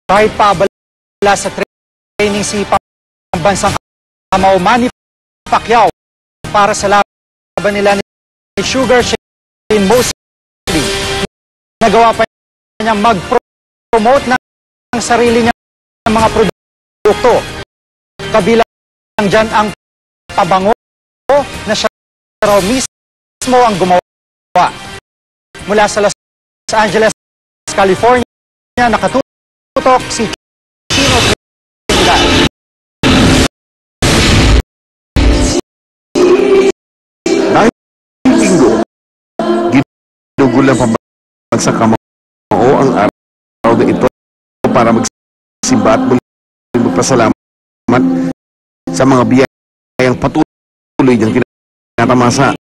Kahit paabala sa training si pambansang Kamao Manny Pacquiao para sa laban nila ni Sugar Shane Mosley, nagawa pa niya mag-promote ng sarili niya ng mga produkto. Kabilang dyan ang pabango na siya raw mismo ang gumawa. Mula sa Los Angeles, California, nakatutok si Chino Trinidad. Dahil linggo, ginugol ng pambansang Kamao ang araw na ito para magsimba at magpasalamat sa mga biyayang patuloy niyang tinatamasa.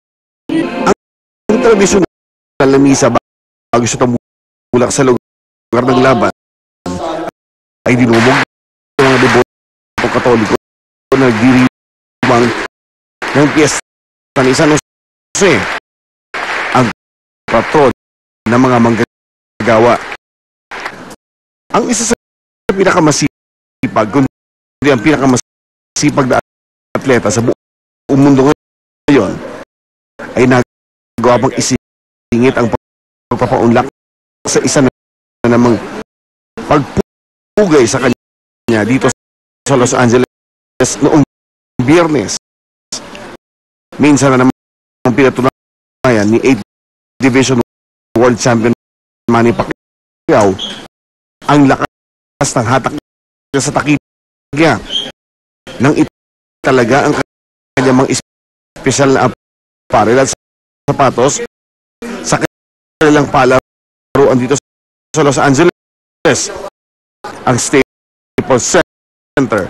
Ang tradisyonal na misa bago siya tumulak sa lugar ng laban ay dinumog ng mga deboto Katoliko na nagdiriwang ng piyesta ni San Jose, ang patron ng mga manggagawa. Ang isa sa pinakamasipag, kundi ang pinakamasipag na atleta sa buong mundo ngayon ay nagawa pang isingit ang pagpapaunlak sa isa na namang pagpugay sa kanya dito sa Los Angeles noong Biyernes. Minsan na naman pinatunayan ni 8th Division World Champion Manny Pacquiao ang lakas ng hatak niya sa takip niya nang italaga ang kanyang mga espesyal na apparel at sapatos sa kanilang palaruan dito sa Los Angeles, ang Staples Center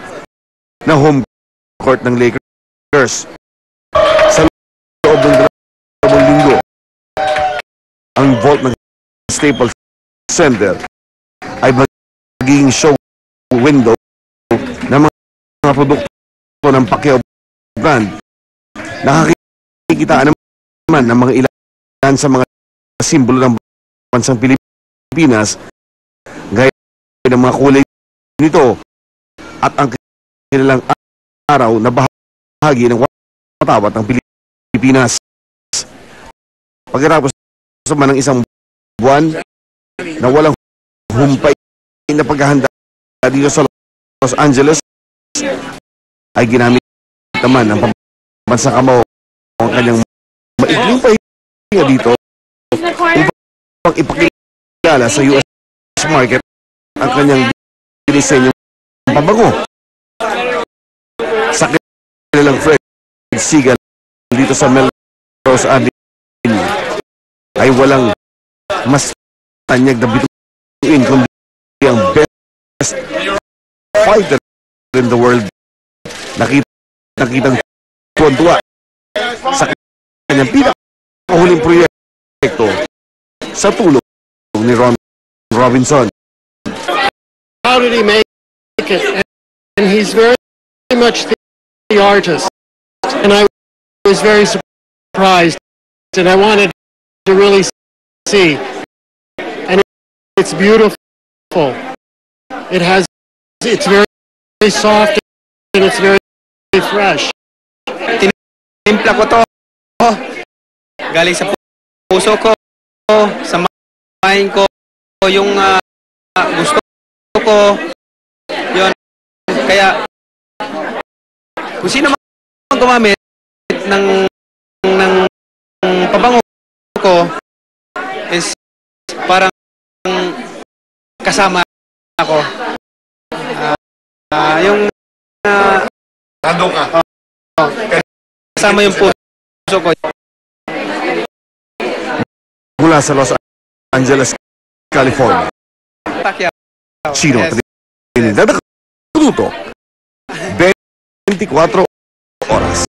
na home court ng Lakers. Sa loob ng 2 linggo, ang vault ng Staples Center ay magiging show window ng mga produkto ng Pacquiao brand. Nakikita naman ng mga ilan sa mga simbolo ng bansang Pilipinas gaya ng mga kulay nito at ang kanilang araw na bahagi ng watawat ng Pilipinas. Pagkatapos naman ng isang buwan na walang humpay na paghahanda dito sa Los Angeles, ay ginamit naman ng pambansang Kamao ang kanyang maikling pahinga dito upang ipakilala sa US market ang kanyang dinisenyong pabango. Sa kanilang Fred Segal dito sa Melrose Avenue ay walang mas tanyag na bituin kundi ang best fighter in the world. Nakitang tuwa sa kanyang pinakahuling proyekto sa tulong ni Ron Robinson. How did he make it? And he's very much the artist. And I was very surprised. And I wanted to really see. And it's beautiful. It's very soft and it's very fresh. Tinimpla ko to. Galing sa puso ko, sa mind ko, yung gusto ko. Yun. Kaya kung sino man gumamit ng pabango ko is parang kasama ako. Yung Nandun ka? kasama yung puso ko. Mula sa Los Angeles, California, Pacquiao. Chino Trinidad, 24 oras.